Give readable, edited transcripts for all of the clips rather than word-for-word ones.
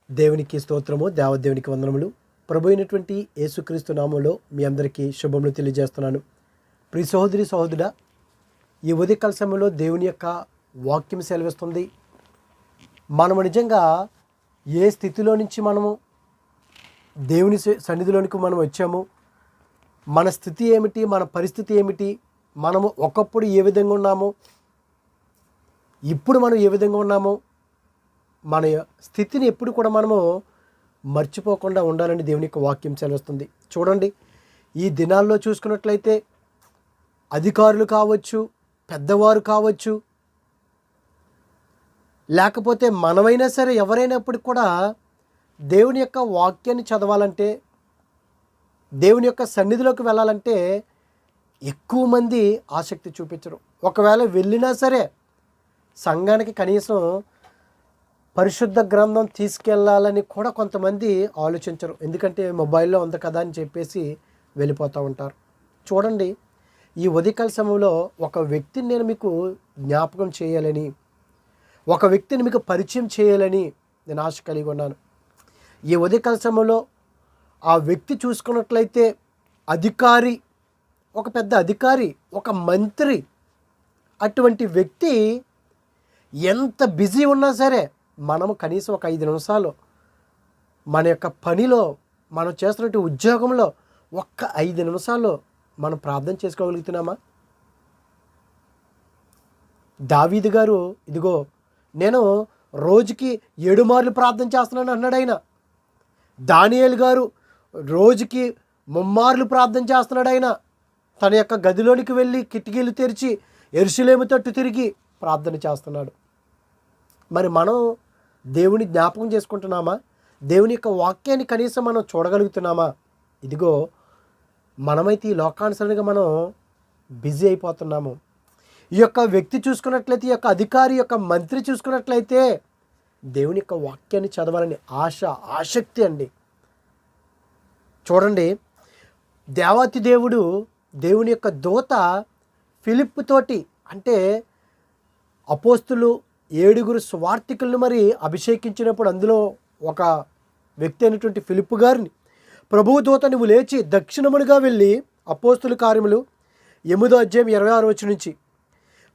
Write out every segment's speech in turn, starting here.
దేవునికి స్తోత్రము, దేవదేవునికి వందనములు. ప్రభు అయినటువంటి యేసుక్రీస్తు నామంలో మీ అందరికీ శుభములు తెలియజేస్తున్నాను. ప్రియ సహోదరి సహోదరుడా, ఈ ఉదయకాల సమయంలో దేవుని యొక్క వాక్యం సెలవిస్తుంది. మనము నిజంగా ఏ స్థితిలో నుంచి మనము దేవుని సన్నిధిలోనికి మనం వచ్చాము, మన స్థితి ఏమిటి, మన పరిస్థితి ఏమిటి, మనము ఒకప్పుడు ఏ విధంగా ఉన్నాము, ఇప్పుడు మనం ఏ విధంగా ఉన్నాము, మన స్థితిని ఎప్పుడు కూడా మనము మర్చిపోకుండా ఉండాలని దేవుని యొక్క వాక్యం సెలవుస్తుంది. చూడండి, ఈ దినాల్లో చూసుకున్నట్లయితే అధికారులు కావచ్చు, పెద్దవారు కావచ్చు, లేకపోతే మనమైనా సరే ఎవరైనప్పటికి కూడా దేవుని యొక్క వాక్యాన్ని చదవాలంటే, దేవుని యొక్క సన్నిధిలోకి వెళ్ళాలంటే ఎక్కువ మంది ఆసక్తి చూపించరు. ఒకవేళ వెళ్ళినా సరే సంఘానికి కనీసం పరిశుద్ధ గ్రంథం తీసుకెళ్ళాలని కూడా కొంతమంది ఆలోచించరు. ఎందుకంటే మొబైల్లో ఉంది కదా అని చెప్పేసి వెళ్ళిపోతూ ఉంటారు. చూడండి, ఈ ఉదయకాల సమయంలో ఒక వ్యక్తిని నేను మీకు జ్ఞాపకం చేయాలని, ఒక వ్యక్తిని మీకు పరిచయం చేయాలని నేను ఆశ కలిగి ఉన్నాను. ఈ ఉదయకాల సమయంలో ఆ వ్యక్తి చూసుకున్నట్లయితే అధికారి, ఒక పెద్ద అధికారి, ఒక మంత్రి. అటువంటి వ్యక్తి ఎంత బిజీ ఉన్నా సరే మనము కనీసం ఒక 5 నిమిషాలు మన యొక్క పనిలో, మనం చేస్తున్నట్టు ఉద్యోగంలో ఒక్క 5 నిమిషాలు మనం ప్రార్థన చేసుకోగలుగుతున్నామా? దావీదు గారు, ఇదిగో నేను రోజుకి 7 మార్లు ప్రార్థన చేస్తున్నాను అన్నాడు ఆయన. దానియేలు గారు రోజుకి 3 మార్లు ప్రార్థన చేస్తున్నాడు ఆయన. తన యొక్క గదిలోనికి వెళ్ళి కిటికీలు తెరిచి యెరూషలేము తట్టు తిరిగి ప్రార్థన చేస్తున్నాడు. మరి మనం దేవుని జ్ఞాపకం చేసుకుంటున్నామా? దేవుని యొక్క వాక్యాన్ని కనీసం మనం చూడగలుగుతున్నామా? ఇదిగో మనమైతే ఈ లోకానుసరణగా మనం బిజీ అయిపోతున్నాము. ఈ యొక్క వ్యక్తి చూసుకున్నట్లయితే, ఈ యొక్క అధికారి, యొక్క మంత్రి చూసుకున్నట్లయితే దేవుని యొక్క వాక్యాన్ని చదవాలని ఆసక్తి అండి. చూడండి, దేవాతి దేవుడు, దేవుని యొక్క దూత ఫిలిప్పు తోటి, అంటే అపోస్తులు 7 సువార్తికులను మరి అభిషేకించినప్పుడు అందులో ఒక వ్యక్తి అయినటువంటి ఫిలిప్పు గారిని, ప్రభువు దూత నువ్వు లేచి దక్షిణమునిగా వెళ్ళి, అపోస్తుల కార్యములు 8వ అధ్యాయం 26 వచనం నుంచి,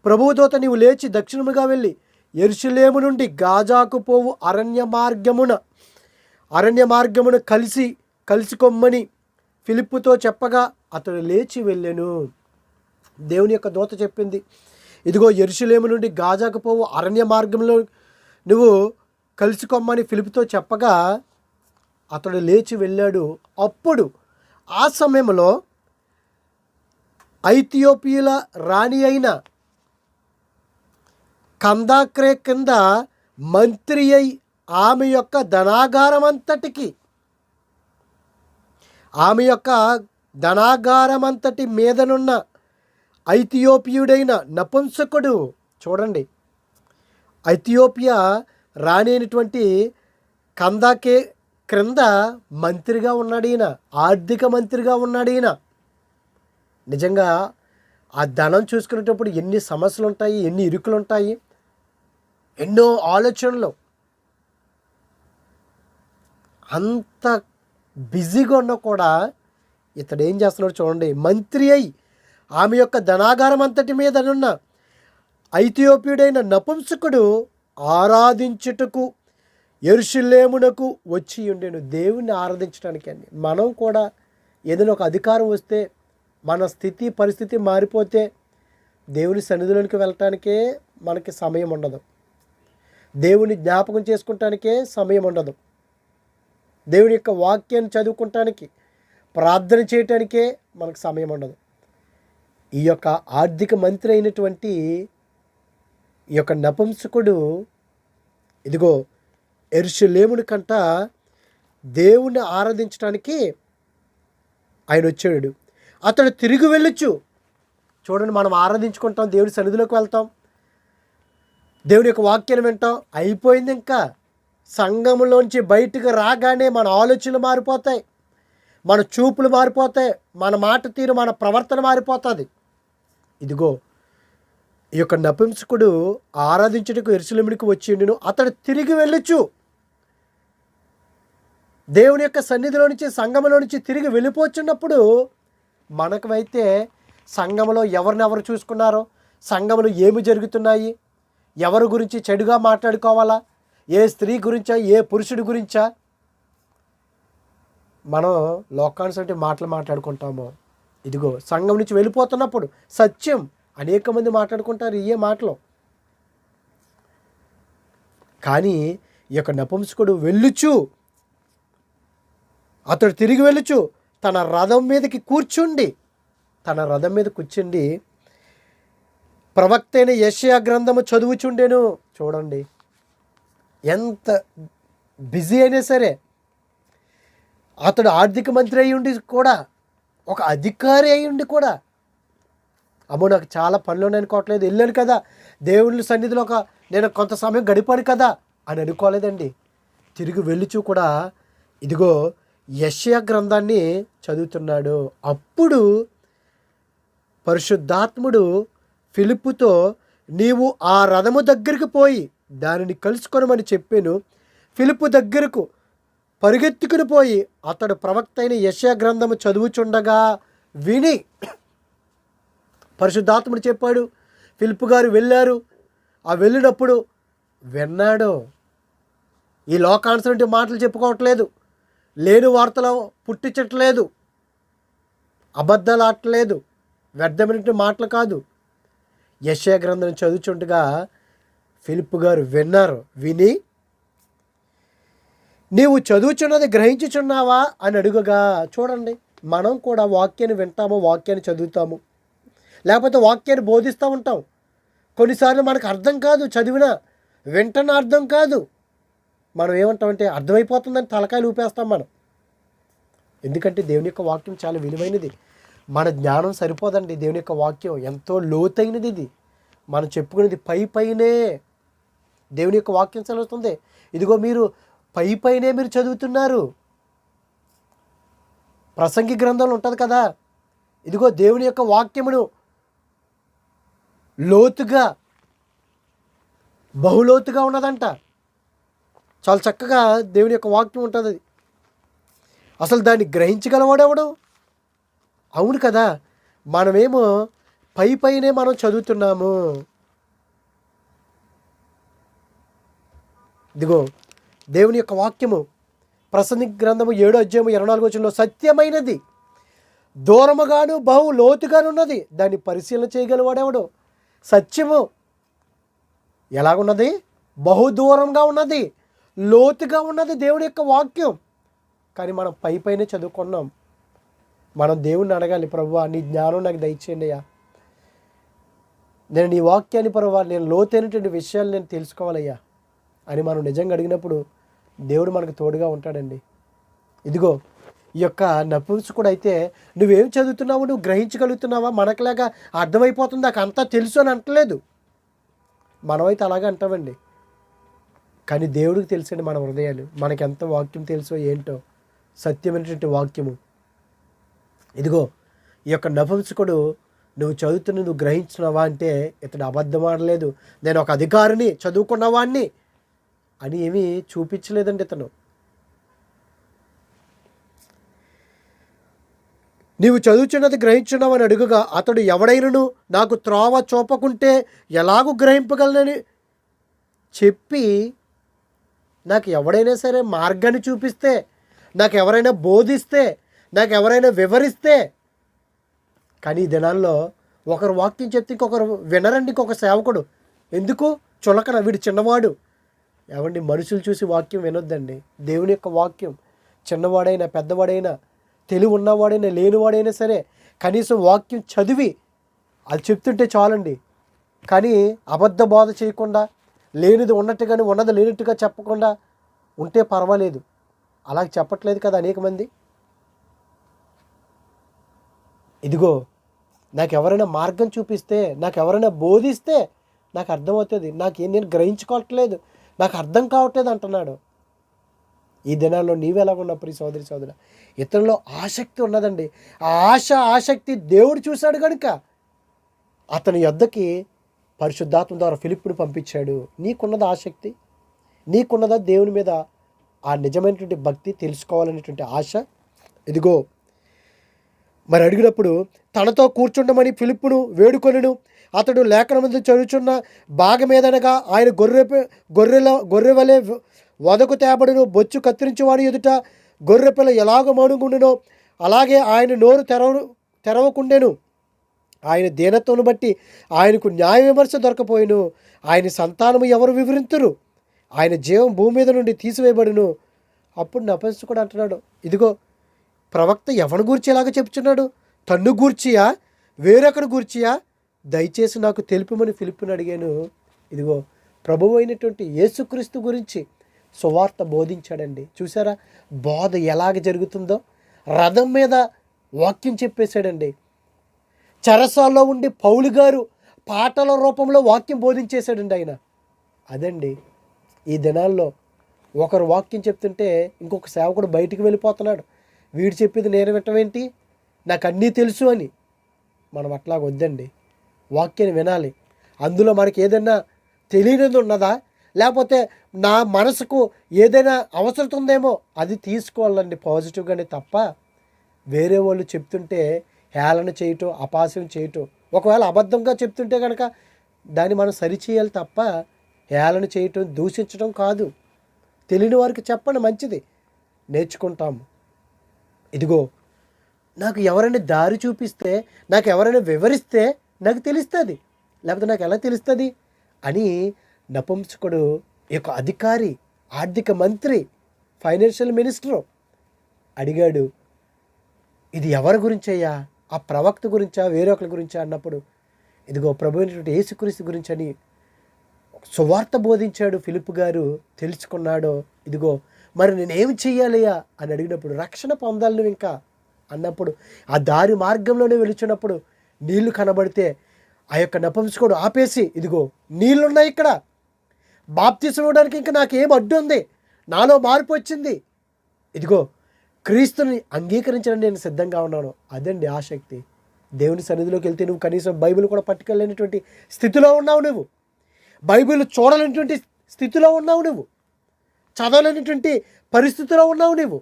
ప్రభువు దూత నీవు లేచి దక్షిణముగా వెళ్ళి యెరూషలేము నుండి గాజాకు పోవు అరణ్య మార్గమున కలిసికొమ్మని ఫిలిప్పుతో చెప్పగా అతడు లేచి వెళ్ళెను. దేవుని యొక్క దూత చెప్పింది, ఇదిగో యెరూషలేము నుండి గాజాకు పోవు అరణ్య మార్గంలో నువ్వు కలిసికొమ్మని ఫిలిప్పుతో చెప్పగా అతడు లేచి వెళ్ళాడు. అప్పుడు ఆ సమయంలో ఐథియోపియాల రాణి అయిన కందాక్రే కింద మంత్రి అయి ఆమె యొక్క ధనాగారమంతటి మీదనున్న ఐథియోపియుడైన నపుంసకుడు, చూడండి, ఐథియోపియా రాణి అయినటువంటి కందాకే క్రింద మంత్రిగా ఉన్నాడు ఈయన, ఆర్థిక మంత్రిగా ఉన్నాడు ఈయన. నిజంగా ఆ ధనం చూసుకునేటప్పుడు ఎన్ని సమస్యలు ఉంటాయి, ఎన్ని ఇరుకులు ఉంటాయి, ఎన్నో ఆలోచనలు. అంత బిజీగా ఉన్నా కూడా ఇతడు ఏం చేస్తున్నాడు చూడండి, మంత్రి అయి ఆమె యొక్క ధనాగారం అంతటి మీదనున్న ఐథియోపియుడైన నపుంసకుడు ఆరాధించుటకు యెరూషలేమునకు వచ్చి ఉండెను. దేవుణ్ణి ఆరాధించడానికి అండి. మనం కూడా ఏదైనా ఒక అధికారం వస్తే, మన స్థితి పరిస్థితి మారిపోతే దేవుని సన్నిధిలోనికి వెళ్ళటానికే మనకి సమయం ఉండదు. దేవుని జ్ఞాపకం చేసుకుంటానికే సమయం ఉండదు. దేవుని యొక్క వాక్యాన్ని చదువుకుంటానికి, ప్రార్థన చేయటానికే మనకు సమయం ఉండదు. ఈ యొక్క ఆర్థిక మంత్రి అయినటువంటి ఈ యొక్క నపుంసకుడు ఇదిగో యెరూషలేముని కంట దేవుణ్ణి ఆరాధించడానికి ఆయన వచ్చాడు. అతడు తిరిగి వెళ్ళొచ్చు. చూడండి, మనం ఆరాధించుకుంటాం, దేవుని సన్నిధిలోకి వెళ్తాం, దేవుని యొక్క వాక్యాన్ని వింటాం, అయిపోయింది. ఇంకా సంఘంలోంచి బయటకు రాగానే మన ఆలోచనలు మారిపోతాయి, మన చూపులు మారిపోతాయి, మన మాట తీరు, మన ప్రవర్తన మారిపోతుంది. ఇదిగో ఈ యొక్క నపుంసకుడు ఆరాధించుటకు యెరూషలేమునికి వచ్చిండును. అతడు తిరిగి వెళ్ళొచ్చు. దేవుని యొక్క సన్నిధిలో నుంచి, సంఘములో నుంచి తిరిగి వెళ్ళిపోతున్నప్పుడు మనకైతే సంఘములో ఎవరినెవరు చూసుకున్నారో, సంఘములు ఏమి జరుగుతున్నాయి, ఎవరి గురించి చెడుగా మాట్లాడుకోవాలా, ఏ స్త్రీ గురించా, ఏ పురుషుడి గురించా మనం లోకానుసరి మాటలు మాట్లాడుకుంటామో, ఇదిగో సంఘం నుంచి వెళ్ళిపోతున్నప్పుడు సత్యం అనేక మంది మాట్లాడుకుంటారు ఏ మాటలు. కానీ ఈ యొక్క నపుంసకుడు వెళ్ళుచు, అతడు తిరిగి వెళ్ళుచు తన రథం మీద కూర్చుండి ప్రవక్త అయిన యెషయా గ్రంథము చదువుచుండెను. చూడండి, ఎంత బిజీ అయినా సరే, అతడు ఆర్థిక మంత్రి అయి ఉండి కూడా, ఒక అధికారి అయి ఉండి కూడా, అమ్మో నాకు చాలా పనులు అనుకోవట్లేదు, వెళ్ళాను కదా దేవుని సన్నిధిలో నేను కొంత సమయం గడిపాను కదా అని అనుకోలేదండి. తిరిగి వెళ్ళుచు కూడా ఇదిగో యెషయా గ్రంథాన్ని చదువుతున్నాడు. అప్పుడు పరిశుద్ధాత్ముడు ఫిలిప్పుతో, నీవు ఆ రథము దగ్గరికి పోయి దానిని కలుసుకొనమని చెప్పాను. ఫిలిప్పు దగ్గరకు పరిగెత్తుకుని పోయి అతడు ప్రవక్త అయిన యెషయా గ్రంథము చదువుచుండగా విని, పరిశుద్ధాత్ముడు చెప్పాడు, ఫిలిప్పు గారు వెళ్ళారు. ఆ వెళ్ళినప్పుడు విన్నాడు. ఈ లోకానుసరి మాటలు చెప్పుకోవట్లేదు, లేని వార్తలు పుట్టించట్లేదు, అబద్ధాలు ఆడట్లేదు, వ్యర్థమైన మాటలు కాదు. యెషయా గ్రంథం చదువుచుండగా ఫిలిప్పు గారు విన్నారు. విని, నీవు చదువుచున్నది గ్రహించుచున్నావా అని అడుగగా, చూడండి, మనం కూడా వాక్యాన్ని వింటాము, వాక్యాన్ని చదువుతాము, లేకపోతే వాక్యాన్ని బోధిస్తూ ఉంటాం. కొన్నిసార్లు మనకు అర్థం కాదు, చదివినా వెంటనే అర్థం కాదు. మనం ఏమంటామంటే అర్థమైపోతుందని తలకాయలు ఊపేస్తాం మనం. ఎందుకంటే దేవుని యొక్క వాక్యం చాలా విలువైనది. మన జ్ఞానం సరిపోదండి. దేవుని యొక్క వాక్యం ఎంతో లోతైనది. ఇది మనం చెప్పుకునేది పైనే దేవుని యొక్క వాక్యం చదువుతుంది. ఇదిగో మీరు పైనే మీరు చదువుతున్నారు. ప్రసంగి గ్రంథంలో ఉంటుంది కదా, ఇదిగో దేవుని యొక్క వాక్యమును లోతుగా, బహులోతుగా ఉన్నదంట. చాలా చక్కగా దేవుని యొక్క వాక్యం ఉంటుంది. అసలు దాన్ని గ్రహించగలవాడెవడు? అవును కదా, మనమేమో పైనే మనం చదువుతున్నాము. ఇదిగో దేవుని యొక్క వాక్యము ప్రసంగి గ్రంథము 7వ అధ్యాయము 24వ వచనంలో, సత్యమైనది, దూరముగాను బహు లోతుగానున్నది, దాన్ని పరిశీలన చేయగలవాడెవడు? సత్యము ఎలాగున్నది? బహు దూరంగా ఉన్నది, లోతుగా ఉన్నది దేవుని యొక్క వాక్యం. కానీ మనం పైనే చదువుకున్నాం. మనం దేవుణ్ణి అడగాలి, ప్రభువా నీ జ్ఞానం నాకు దయచేయండి అయ్యా, నేను నీ వాక్యాన్ని ప్రభువా నేను లోతైనటువంటి విషయాలు నేను తెలుసుకోవాలయ్యా అని మనం నిజంగా అడిగినప్పుడు దేవుడు మనకు తోడుగా ఉంటాడండి. ఇదిగో ఈ యొక్క నపుంసకుడు అయితే, నువ్వేం చదువుతున్నావు, నువ్వు గ్రహించగలుగుతున్నావా, మనకులాగా అర్థమైపోతుంది, నాకు అంతా తెలుసు అని అంటలేదు. మనమైతే అలాగే అంటామండి. కానీ దేవుడికి తెలుసండి మన హృదయాలు, మనకి ఎంత వాక్యం తెలుసో ఏంటో, సత్యమైనటువంటి వాక్యము. ఇదిగో ఈ యొక్క నపుంసకుడు, నువ్వు చదువుతున్న నువ్వు గ్రహించినవా అంటే, ఇతడు అబద్ధం ఆడలేదు, నేను ఒక అధికారిని, చదువుకున్నవాడిని అని ఏమీ చూపించలేదండి ఇతను. నీవు చదువుచున్నది గ్రహించున్నావు అని అడుగుగా, అతడు ఎవడైనను నాకు త్రోవ చూపకుంటే ఎలాగూ గ్రహింపగలనని చెప్పి, నాకు ఎవడైనా సరే మార్గాన్ని చూపిస్తే, నాకు ఎవరైనా బోధిస్తే, నాకు ఎవరైనా వివరిస్తే. కానీ ఈ దినాల్లో ఒకరు వాక్యం చెప్తే ఇంకొకరు వినరండి. ఇంకొక సేవకుడు ఎందుకు చులకన, వీడు చిన్నవాడు. ఏమండి, మనుషులు చూసి వాక్యం వినొద్దండి. దేవుని యొక్క వాక్యం చిన్నవాడైనా పెద్దవాడైనా, తెలివి ఉన్నవాడైనా లేనివాడైనా సరే, కనీసం వాక్యం చదివి అది చెప్తుంటే చాలండి. కానీ అబద్ధ బోధ చేయకుండా, లేనిది ఉన్నట్టుగానే ఉన్నది లేనట్టుగా చెప్పకుండా ఉంటే పర్వాలేదు. అలా చెప్పట్లేదు కదా అనేక మంది. ఇదిగో నాకు ఎవరైనా మార్గం చూపిస్తే, నాకు ఎవరైనా బోధిస్తే నాకు అర్థమవుతుంది, నేను గ్రహించుకోవట్లేదు, నాకు అర్థం కావట్లేదు అంటున్నాడు. ఈ దినాల్లో నీవు ఎలాగున్నావు ప్రియ సోదరి సోదరా? ఇతరులో ఆసక్తి ఉన్నదండి. ఆ ఆసక్తి దేవుడు చూశాడు కనుక అతని యొద్దకి పరిశుద్ధాత్మ ద్వారా ఫిలిప్పుని పంపించాడు. నీకున్నదా ఆసక్తి? నీకున్నదా దేవుని మీద ఆ నిజమైనటువంటి భక్తి, తెలుసుకోవాలనేటువంటి ఆశ. ఇదిగో మరి అడిగినప్పుడు తనతో కూర్చుండమని ఫిలిప్పును వేడుకొనెను. అతడు లేఖనమందు చదువుచున్న భాగమేదనగా ఆయన గొర్రెవలే వదకు తేబడును, బొచ్చు కత్తిరించేవాడు ఎదుట గొర్రెపిల్ల ఎలాగ మౌనంగుండునో అలాగే ఆయన నోరు తెరవకుండెను. ఆయన దీనత్వను బట్టి ఆయనకు న్యాయ విమర్శ దొరకపోయిను. ఆయన సంతానము ఎవరు వివరింతురు? ఆయన జీవం భూమి మీద నుండి తీసివేయబడును. అప్పుడు నపుంసకుడు అంటున్నాడు, ఇదిగో ప్రవక్త ఎవరిని గూర్చి ఎలాగ చెప్తున్నాడు? తన్ను గూర్చియా వేరొకరు గూర్చియా? దయచేసి నాకు తెలుపుమని ఫిలిప్పుని అడిగాను. ఇదిగో ప్రభువు అయినటువంటి యేసుక్రీస్తు గురించి సువార్త బోధించాడండి. చూసారా బోధ ఎలాగ జరుగుతుందో? రథం మీద వాక్యం చెప్పేశాడండి. చెరసాల్లో ఉండి పౌలు గారు పాటల రూపంలో వాక్యం బోధించేశాడండి ఆయన. అదండి ఈ దినాల్లో ఒకరు వాక్యం చెప్తుంటే ఇంకొక సేవకుడు బయటికి వెళ్ళిపోతున్నాడు. వీడు చెప్పేది నేను వింటమేంటి, నాకు అన్నీ తెలుసు అని. మనం అట్లా వద్దండి, వాక్యాన్ని వినాలి. అందులో మనకి ఏదైనా తెలియనిది ఉన్నదా, లేకపోతే నా మనసుకు ఏదైనా అవసరం ఉందేమో అది తీసుకోవాలండి పాజిటివ్గానే తప్ప వేరే వాళ్ళు చెప్తుంటే హేళన చేయటం, అపాస్యం చేయటం. ఒకవేళ అబద్ధంగా చెప్తుంటే కనుక దాన్ని మనం సరిచేయాలి తప్ప హేళన చేయటం, దూషించడం కాదు. తెలియని వారికి చెప్పండి, మంచిది, నేర్చుకుంటాము. ఇదిగో నాకు ఎవరైనా దారి చూపిస్తే, నాకు ఎవరైనా వివరిస్తే నాకు తెలుస్తుంది, లేకపోతే నాకు ఎలా తెలుస్తుంది అని నపుంసకుడు యొక్క అధికారి, ఆర్థిక మంత్రి, ఫైనాన్షియల్ మినిస్టరు అడిగాడు, ఇది ఎవరి గురించయ్యా? ఆ ప్రవక్త గురించా వేరొకరి గురించా అన్నప్పుడు ఇదిగో ప్రభు అయినటువంటి యేసుక్రీస్తు గురించి అని సువార్త బోధించాడు ఫిలిప్పు గారు. తెలుసుకున్నాడో, ఇదిగో మరి నేనేమి చెయ్యాలయ్యా అని అడిగినప్పుడు, రక్షణ పొందాలి నువ్వు ఇంకా అన్నప్పుడు, ఆ దారి మార్గంలోనే వెళుచున్నప్పుడు నీళ్లు కనబడితే ఆ యొక్క నపుంసకుడు ఆపేసి, ఇదిగో నీళ్ళున్నాయి ఇక్కడ, బాప్తిసం ఇవ్వడానికి ఇంకా నాకేం అడ్డు ఉంది, నాలో మార్పు వచ్చింది, ఇదిగో క్రీస్తుని అంగీకరించడానికి నేను సిద్ధంగా ఉన్నాను. అదండి ఆసక్తి. దేవుని సన్నిధిలోకి వెళ్తే నువ్వు కనీసం బైబిల్ కూడా పట్టుకెళ్ళలేనటువంటి స్థితిలో ఉన్నావు, నువ్వు బైబిల్ చూడలేనటువంటి స్థితిలో ఉన్నావు, నువ్వు చదవలేనటువంటి పరిస్థితిలో ఉన్నావు నువ్వు.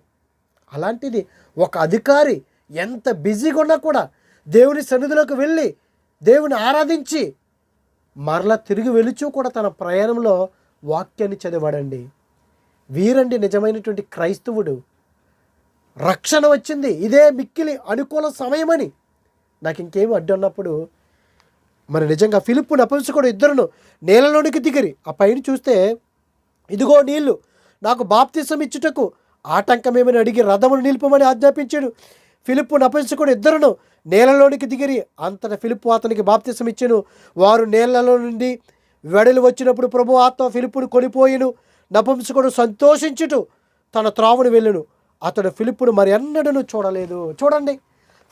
అలాంటిది ఒక అధికారి ఎంత బిజీగా ఉన్నా కూడా దేవుని సన్నిధిలోకి వెళ్ళి దేవుని ఆరాధించి మరలా తిరిగి వెలుచు కూడా తన ప్రయాణంలో వాక్యాన్ని చదివాడండి. వీరండి నిజమైనటువంటి క్రైస్తవుడు. రక్షణ వచ్చింది, ఇదే మిక్కిలి అనుకూల సమయమని, నాకు ఇంకేమి అడ్డు అన్నప్పుడు మరి నిజంగా ఫిలిప్పు నపుంసకుడు ఇద్దరును నీళ్ళలోనికి దిగిరి. ఆ పైన చూస్తే ఇదిగో నీళ్లు, నాకు బాప్తిసం ఇచ్చుటకు ఆటంకమేమని అడిగి రథమును నిలుపమని ఆజ్ఞాపించాడు. ఫిలిప్పు నపుంసకుడు ఇద్దరును నీళ్ళలోనికి దిగిరి. అంతటా ఫిలిప్పు అతనికి బాప్తిసం ఇచ్చెను. వారు నీళ్లలో నుండి వెడలు వచ్చినప్పుడు ప్రభు ఆత్మ ఫిలిప్పును కొనిపోయిను. నపుంసకుడు సంతోషించుటూ తన త్రావును వెళ్ళును. అతడు ఫిలిప్పును మరి ఎన్నడూ చూడలేదు. చూడండి,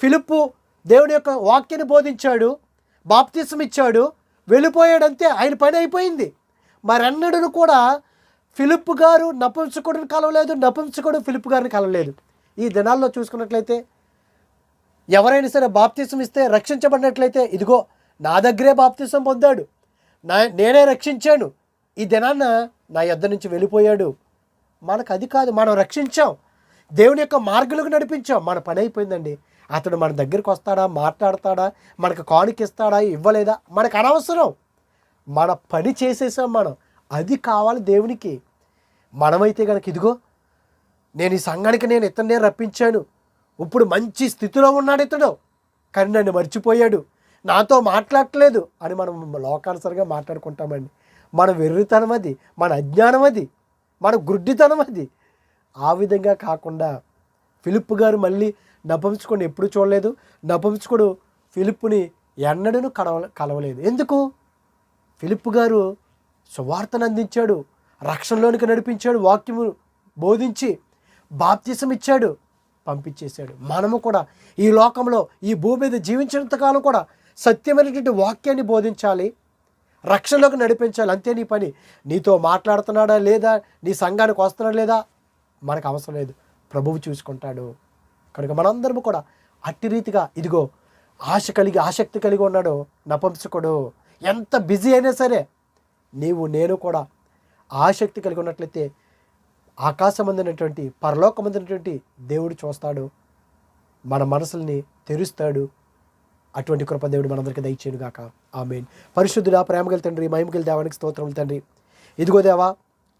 ఫిలిప్పు దేవుని యొక్క వాక్యాన్ని బోధించాడు, బాప్తిసం ఇచ్చాడు, వెళ్ళిపోయాడంతే, ఆయన పని అయిపోయింది. మరెన్నడూ కూడా ఫిలిప్పు గారు నపుంసకుడిని కలవలేదు, నపుంసకుడు ఫిలిప్పు గారిని కలవలేదు. ఈ దినాల్లో చూసుకున్నట్లయితే ఎవరైనా సరే బాప్తిసం ఇస్తే రక్షించబడినట్లయితే, ఇదిగో నా దగ్గరే బాప్తిసం పొందాడు, నేనే రక్షించాను, ఈ దినాన్న నా యొద్ద నుంచి వెళ్ళిపోయాడు. మనకు అది కాదు, మనం రక్షించాం, దేవుని యొక్క మార్గంలోకి నడిపించాం, మన పని అయిపోయిందండి. అతడు మన దగ్గరికి వస్తాడా, మాట్లాడతాడా, మనకు కానుకిస్తాడా, ఇవ్వలేదా, మనకు అనవసరం. మన పని చేసేసాం మనం, అది కావాలి దేవునికి. మనమైతే కనుక ఇదిగో నేను ఈ సంఘానికి నేను ఇతన్నే రప్పించాను, ఇప్పుడు మంచి స్థితిలో ఉన్నాడు ఇతడు, కానీ నన్ను మర్చిపోయాడు, నాతో మాట్లాడట్లేదు అని మనం లోకానుసారంగా మాట్లాడుకుంటామండి. మన వెర్రితనం అది, మన అజ్ఞానం అది, మన గుడ్డితనం అది. ఆ విధంగా కాకుండా ఫిలిప్పు గారు మళ్ళీ నపుంసకుడిని ఎప్పుడు చూడలేదు. నపుంసకుడు ఫిలిప్పుని ఎన్నడూ కలవలేదు. ఎందుకు? ఫిలిప్పు గారు సువార్తను అందించాడు, రక్షణలోనికి నడిపించాడు, వాక్యము బోధించి బాప్తిసం ఇచ్చాడు, పంపించేశాడు. మనము కూడా ఈ లోకంలో ఈ భూమి మీద జీవించినంతకాలం కూడా సత్యమైనటువంటి వాక్యాన్ని బోధించాలి, రక్షణలోకి నడిపించాలి. అంతే నీ పని. నీతో మాట్లాడుతున్నాడా లేదా, నీ సంఘానికి వస్తున్నాడా లేదా మనకు అవసరం లేదు, ప్రభువు చూసుకుంటాడు. కనుక మనందరము కూడా అట్టి రీతిగా ఇదిగో ఆసక్తి కలిగి ఉన్నాడు నపుంసకుడు. ఎంత బిజీ అయినా సరే నేను కూడా ఆసక్తి కలిగి ఉన్నట్లయితే ఆకాశమందినటువంటి పరలోకమందినటువంటి దేవుడు చూస్తాడు, మన మనసుల్ని తెరుస్తాడు. అటువంటి కృప దేవుడు మనందరికీ దయచేయను గాక. ఆమేన్. పరిశుద్ధుడా, ప్రేమగల తండ్రి, మహిమగల దేవానికి స్తోత్రములు తండ్రి. ఇదిగో దేవా,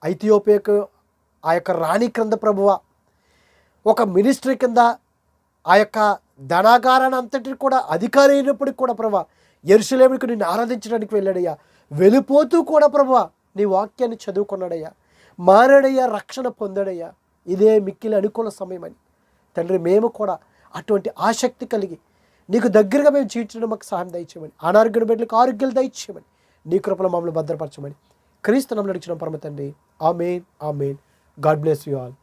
ఐథియోపియాకు ఆ యొక్క రాణి క్రింద ప్రభువ ఒక మినిస్ట్రీ కింద ఆ యొక్క ధనాగారాన్ని అంతటి కూడా అధికారి అయినప్పటికి కూడా ప్రభా యెరూషలేముకు నిన్ను ఆరాధించడానికి వెళ్ళాడయ్యా. వెళ్ళిపోతూ కూడా ప్రభువా నీ వాక్యాన్ని చదువుకున్నాడయ్యా, మారాడయ్యా, రక్షణ పొందాడయ్యా. ఇదే మిక్కిలి అనుకూల సమయమని తండ్రి మేము కూడా అటువంటి ఆసక్తి కలిగి నీకు దగ్గరగా మేము జీవించడం మాకు సహాయం దయచేయమని, అనారోగ్య బిడ్డలకు ఆరోగ్యాలు దయచేయమని, నీ కృపలో మమ్మల్ని భద్రపరచమని క్రీస్తు నామములో అడుగుచున్నాం పరమ తండ్రి. Amen, amen. God bless you all.